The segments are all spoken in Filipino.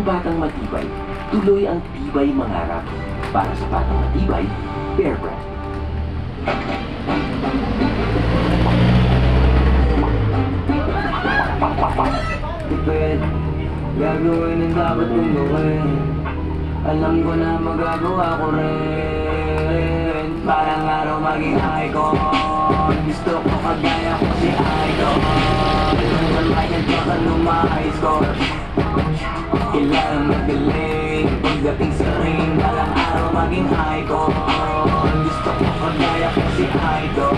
ang batang matibay, tuloy ang tibay mangarap. Para sa batang matibay, Bear Brand. Tipid, gagawin ang dapat kong gawin. Alam ko na magagawa ko rin. Parang araw maging icon. Gusto ko kagaya ko si Idol. Nung bayad ka ka lumahigh score. Kailangan magaling. Pagdating sa ring, parang araw maging icon. Gusto ko kagaya ko si Idol.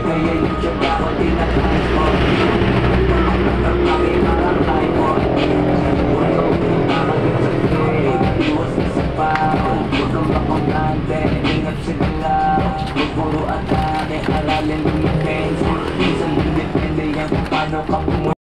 Kaya yung tsaga ko tinatay ko. Pagkakami parang iPod. Puno, nakagin sa grade. Iwas ka sa pao. Huwag kang makongkante. Ingat sa galaw. Huwag puro atake. Aralin yung defense. Minsan hindi depende yan kung paano ka